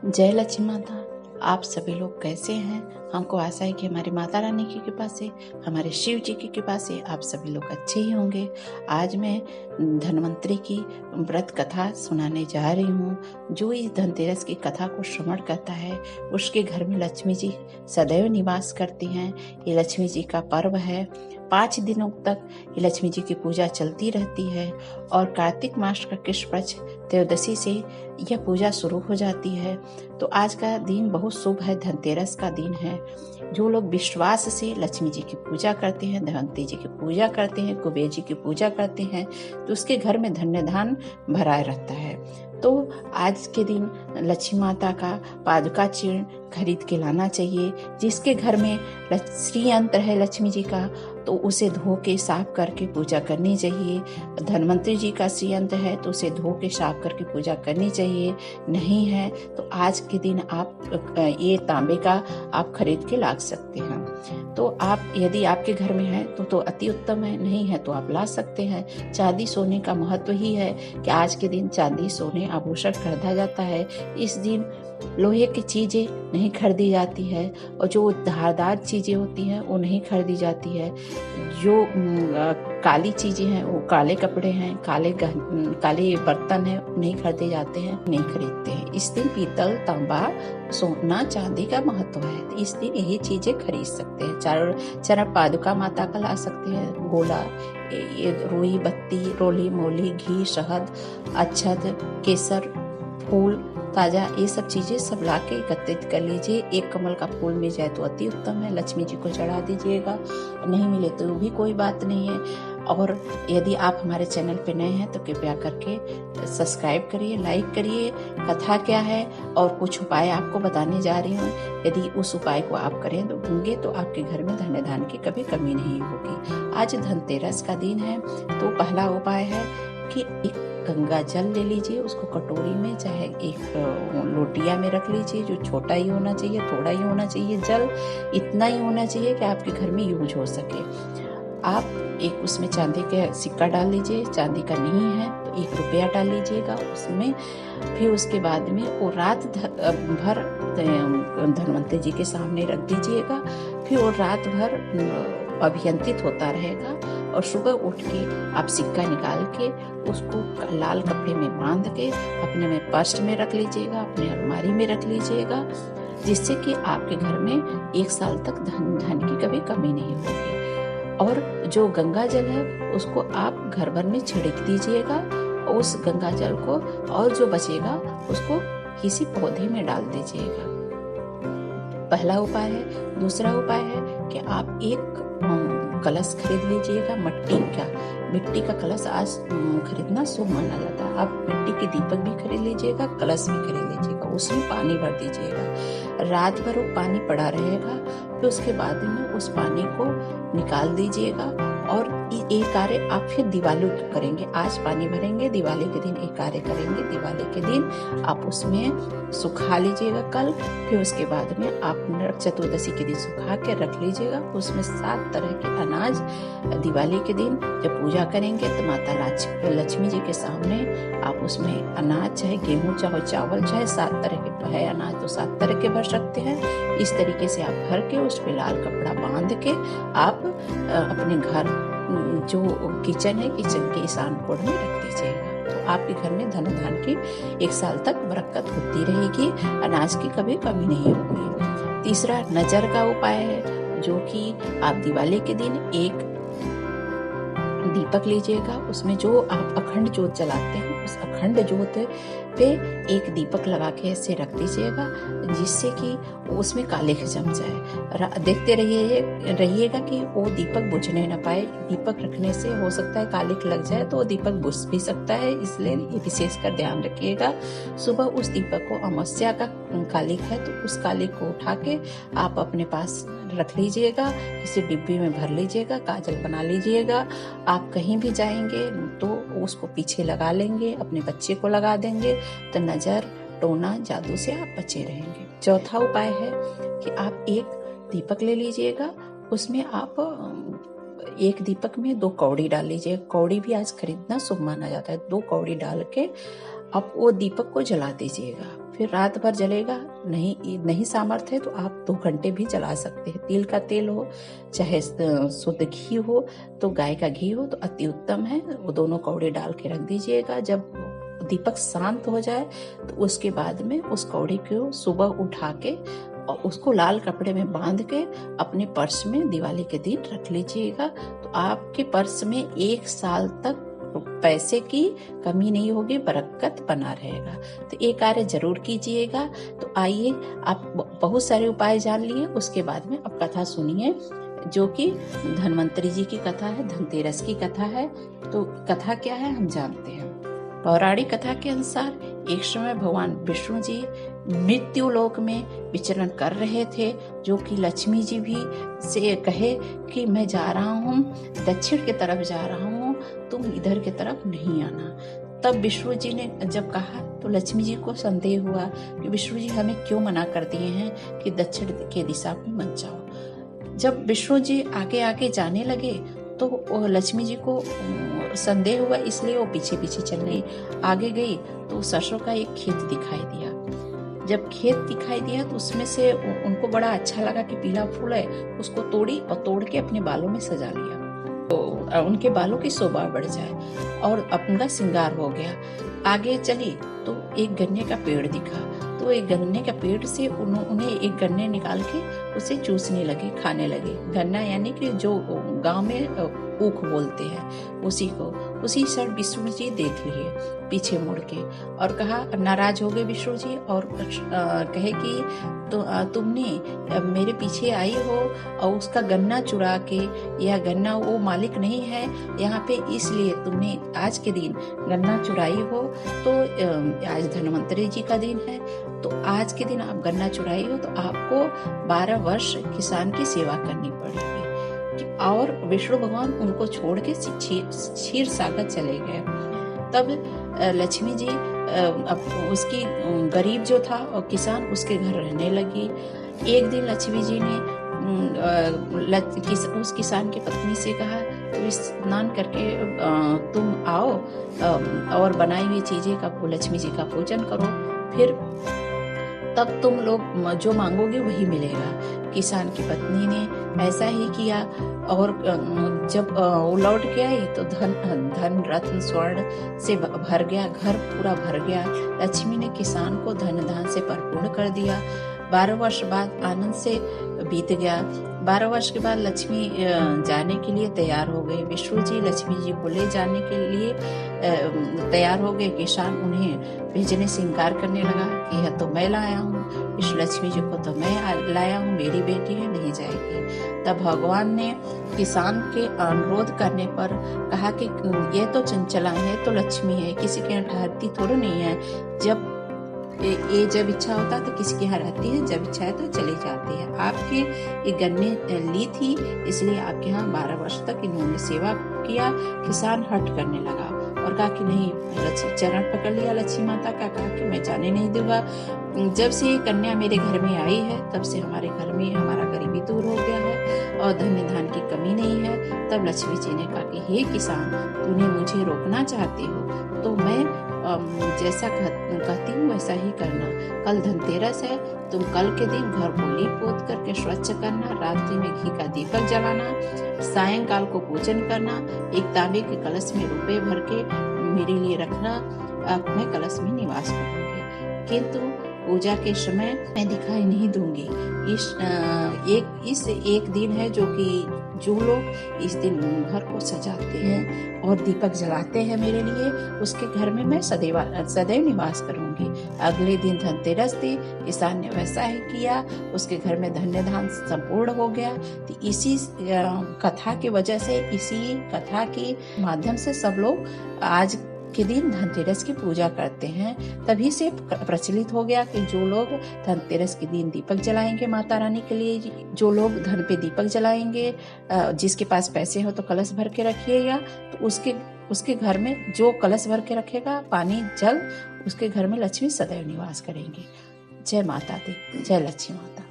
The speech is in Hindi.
जय लक्ष्मी माता। आप सभी लोग कैसे हैं? हमको आशा है कि हमारी माता रानी की कृपा से, हमारे शिव जी की कृपा से आप सभी लोग अच्छे ही होंगे। आज मैं धन्वंतरि की व्रत कथा सुनाने जा रही हूँ। जो इस धनतेरस की कथा को श्रवण करता है उसके घर में लक्ष्मी जी सदैव निवास करती हैं। ये लक्ष्मी जी का पर्व है। 5 दिनों तक ये लक्ष्मी जी की पूजा चलती रहती है और कार्तिक मास का कृष्ण पक्ष त्रयोदशी से यह पूजा शुरू हो जाती है। तो आज का दिन बहुत शुभ है, धनतेरस का दिन है। जो लोग विश्वास से लक्ष्मी जी की पूजा करते हैं, धनवंतरि जी की पूजा करते हैं, कुबेर जी की पूजा करते हैं, तो उसके घर में धन्य धान भराए रहता है। तो आज के दिन लक्ष्मी माता का पादुका चूर्ण खरीद के लाना चाहिए। जिसके घर में श्री यंत्र है लक्ष्मी जी का, तो उसे धो के साफ करके पूजा करनी चाहिए। धन्वंतरि जी का श्री यंत्र है तो उसे धो के साफ करके पूजा करनी चाहिए। नहीं है तो आज के दिन आप ये तांबे का आप खरीद के ला सकते हैं। तो आप यदि आपके घर में है तो अति उत्तम है, नहीं है तो आप ला सकते हैं। चांदी सोने का महत्व ही है कि आज के दिन चांदी सोने आभूषण खरीदा जाता है। इस दिन लोहे की चीजें नहीं खरीदी जाती है और जो धारदार चीजें होती हैं वो नहीं खरीदी जाती है। जो काली चीजें हैं, वो काले कपड़े हैं, काले बर्तन हैं, नहीं खरीदे जाते हैं, नहीं खरीदते हैं। इस दिन पीतल, तांबा, सोना, चांदी का महत्व है। तो इस दिन यही चीजें खरीद सकते हैं। चरण पादुका माता का ला सकते हैं। गोला, रुई, बत्ती, रोली, मोली, घी, शहद, अक्षत, केसर, फूल ताजा, ये सब चीजें सब ला के एकत्रित कर लीजिए। एक कमल का फूल मिल जाए तो अति उत्तम है, लक्ष्मी जी को चढ़ा दीजिएगा। नहीं मिले तो भी कोई बात नहीं है। और यदि आप हमारे चैनल पे नए हैं तो कृपया करके सब्सक्राइब करिए, लाइक करिए। कथा क्या है और कुछ उपाय आपको बताने जा रही हूँ। यदि उस उपाय को आप करें तो होंगे तो आपके घर में धन्य धान की कभी कमी नहीं होगी। आज धनतेरस का दिन है तो पहला उपाय है कि एक गंगा जल ले लीजिए, उसको कटोरी में चाहे एक लोटिया में रख लीजिए। जो छोटा ही होना चाहिए, थोड़ा ही होना चाहिए, जल इतना ही होना चाहिए कि आपके घर में यूज हो सके। आप एक उसमें चांदी का सिक्का डाल लीजिए। चांदी का नहीं है तो 1 रुपया डाल लीजिएगा उसमें। फिर उसके बाद में वो रात भर धन्वंतरि जी के सामने रख दीजिएगा। फिर वो रात भर अभियंत्रित होता रहेगा और सुबह उठ के आप सिक्का निकाल के उसको लाल कपड़े में बांध के अपने में पर्स में रख लीजिएगा, अपने अलमारी में रख लीजिएगा, जिससे कि आपके घर में 1 साल तक धन की कभी कमी नहीं होगी। और जो गंगा जल है उसको आप घर भर में छिड़क दीजिएगा। उस गंगा जल को और जो बचेगा उसको किसी पौधे में डाल दीजिएगा। पहला उपाय है। दूसरा उपाय है कि आप एक कलश खरीद लीजिएगा मिट्टी का कलश आज खरीदना शुभ माना जाता है। आप मिट्टी के दीपक भी खरीद लीजिएगा, कलश भी खरीद लीजिएगा, उसमें पानी भर दीजिएगा। रात भर वो पानी पड़ा रहेगा। फिर उसके बाद में उस पानी को निकाल दीजिएगा और ये कार्य आप फिर दिवाली को करेंगे। आज पानी भरेंगे, दिवाली के दिन एक कार्य करेंगे। दिवाली के दिन आप उसमें सुखा लीजिएगा कल। फिर उसके बाद में आप नरक चतुर्दशी के दिन सुखा के रख लीजिएगा। उसमें 7 तरह के अनाज दिवाली के दिन जब पूजा करेंगे तो माता लक्ष्मी जी के सामने आप उसमें अनाज, चाहे गेहूं, चाहे चावल, चाहे 7 तरह के है अनाज तो 7 तरह के भर सकते हैं। इस तरीके से आप भर के उस पे लाल कपड़ा बांध के आप अपने घर जो किचन है, किचन के ईशान कोण में रख दीजिएगा। तो आपके घर में धन धान की 1 साल तक बरकत होती रहेगी, अनाज की कभी कमी नहीं होगी। तीसरा नजर का उपाय है, जो कि आप दिवाली के दिन एक दीपक लीजिएगा। उसमें जो आप अखंड ज्योत जलाते हैं उस अखंड ज्योत पे एक दीपक लगा के ऐसे रख दीजिएगा, जिससे कि उसमें कालिख जम जाए। देखते रहिएगा कि वो दीपक बुझने न पाए। दीपक रखने से हो सकता है कालिख लग जाए तो वो दीपक बुझ भी सकता है, इसलिए ये विशेषकर ध्यान रखिएगा। सुबह उस दीपक को, अमावस्या का कालिख है तो उस कालिख को उठा के आप अपने पास रख लीजिएगा। इसे डिब्बी में भर लीजिएगा, काजल बना लीजिएगा। आप कहीं भी जाएंगे तो उसको पीछे लगा लेंगे, अपने बच्चे को लगा देंगे तो नजर, टोना, जादू से आप बचे रहेंगे। चौथा उपाय है कि आप एक दीपक ले लीजिएगा। उसमें आप एक दीपक में 2 कौड़ी डाल लीजिए। कौड़ी भी आज खरीदना शुभ माना जाता है। 2 कौड़ी डाल के आप वो दीपक को जला दीजिएगा। फिर रात भर जलेगा, नहीं सामर्थ्य है तो आप 2 घंटे भी जला सकते हैं। तिल का तेल हो चाहे शुद्ध घी हो, तो गाय का घी हो तो अति उत्तम है। वो दोनों कौड़े डाल के रख दीजिएगा। जब दीपक शांत हो जाए तो उसके बाद में उस कौड़ी को सुबह उठा के और उसको लाल कपड़े में बांध के अपने पर्स में दिवाली के दिन रख लीजिएगा। तो आपके पर्स में 1 साल तक पैसे की कमी नहीं होगी, बरकत बना रहेगा। तो ये कार्य जरूर कीजिएगा। तो आइए, आप बहुत सारे उपाय जान लिए, उसके बाद में अब कथा सुनिए, जो कि धन्वंतरी जी की कथा है, धनतेरस की कथा है। तो कथा क्या है हम जानते हैं। पौराणिक कथा के अनुसार एक समय भगवान विष्णु जी मृत्यु लोक में विचरण कर रहे थे, जो कि लक्ष्मी जी भी से कहे कि मैं जा रहा हूँ, दक्षिण की तरफ जा रहा हूँ, तुम इधर की तरफ नहीं आना। तब विष्णु जी ने जब कहा तो लक्ष्मी जी को संदेह हुआ कि विष्णु जी हमें क्यों मना कर दिए हैं कि दक्षिण के दिशा में मत जाओ। जब विष्णु जी आगे आगे जाने लगे तो लक्ष्मी जी को संदेह हुआ, इसलिए वो पीछे पीछे चल रही। आगे गई तो सरसों का एक खेत दिखाई दिया। जब खेत दिखाई दिया तो उसमें से उनको बड़ा अच्छा लगा कि पीला फूल है, उसको तोड़ी और तोड़ के अपने बालों में सजा लिया, तो उनके बालों की शोभा बढ़ जाए और अपना श्रृंगार हो गया। आगे चली तो एक गन्ने का पेड़ दिखा, तो एक गन्ने का पेड़ से उन्हें एक गन्ने निकाल के उसे चूसने लगे, खाने लगे। गन्ना यानी कि जो गांव में ऊख बोलते हैं, उसी क्षण विष्णु जी देख लिए पीछे मुड़ के और कहा, नाराज हो गए विष्णु जी और कहे कि तो तुमने मेरे पीछे आई हो और उसका गन्ना चुरा के, यह गन्ना वो मालिक नहीं है यहाँ पे, इसलिए तुमने आज के दिन गन्ना चुराई हो। तो आज धन्वंतरी जी का दिन है, तो आज के दिन आप गन्ना चुराई हो तो आपको 12 वर्ष किसान की सेवा करनी पड़ेगी। और विष्णु भगवान उनको छोड़ के क्षीर सागर चले गए। तब लक्ष्मी जी उसकी गरीब जो था और किसान उसके घर रहने लगी। एक दिन लक्ष्मी जी ने उस किसान की पत्नी से कहा, तो स्नान करके तुम आओ और बनाई हुई चीजें का लक्ष्मी जी का पूजन करो, फिर तब तुम लोग जो मांगोगे वही मिलेगा। किसान की पत्नी ने ऐसा ही किया और जब वो लौट के आई तो धन रत्न स्वर्ण से भर गया, घर पूरा भर गया। लक्ष्मी ने किसान को धन धान से भरपूर कर दिया। 12 वर्ष बाद आनंद से बीत गया। 12 वर्ष के बाद लक्ष्मी जाने के लिए तैयार हो गए। विष्णु जी लक्ष्मी जी को ले जाने के लिए तैयार हो गए। किसान उन्हें भेजने से इनकार करने लगा कि यह तो मैं लाया हूँ, इस लक्ष्मी जी को तो मैं लाया हूँ, मेरी बेटी है, नहीं जाएगी। तब भगवान ने किसान के अनुरोध करने पर कहा कि ये तो चंचला है, तो लक्ष्मी है, किसी के यहाँ ठहरती थोड़ी नहीं है। जब इच्छा होता है तो किसी के यहाँ रहती है, जब इच्छा है तो चली जाती है। आपके ये गन्ने ली थी, इसलिए आपके यहाँ 12 वर्ष तक इन्होंने सेवा किया। किसान हट करने लगा और कहा कि नहीं, चरण पकड़ लिया लक्ष्मी माता का, कहा कि मैं जाने नहीं दूंगा। जब से ये कन्या मेरे घर में आई है तब से हमारे घर में हमारा गरीबी दूर हो गया है और धन्य धान की कमी नहीं है। तब लक्ष्मी जी ने कहा कि हे किसान, तूने मुझे रोकना चाहती हो तो मैं जैसा कहती हूँ वैसा ही करना। कल धनतेरस है, तुम कल के दिन घर को लीप पोत करके स्वच्छ करना, रात्रि में घी का दीपक जलाना, सायंकाल को पूजन करना, एक तांबे के कलश में रुपए भर के मेरे लिए रखना, अब मैं कलश में निवास करूंगी, किंतु पूजा के समय मैं दिखाई नहीं दूंगी। इस एक दिन है जो लोग इस दिन घर को सजाते हैं और दीपक जलाते हैं मेरे लिए, उसके घर में मैं सदैव निवास करूंगी। अगले दिन धनतेरस थी, किसान ने वैसा ही किया, उसके घर में धन्य धान संपूर्ण हो गया। तो इसी कथा की वजह से, इसी कथा के माध्यम से सब लोग आज के दिन धनतेरस की पूजा करते हैं। तभी से प्रचलित हो गया कि जो लोग धनतेरस के दिन दीपक जलाएंगे माता रानी के लिए, जो लोग धन पे दीपक जलाएंगे, जिसके पास पैसे हो तो कलश भर के रखिएगा, तो उसके घर में जो कलश भर के रखेगा पानी जल, उसके घर में लक्ष्मी सदैव निवास करेंगी। जय माता दी, जय लक्ष्मी माता।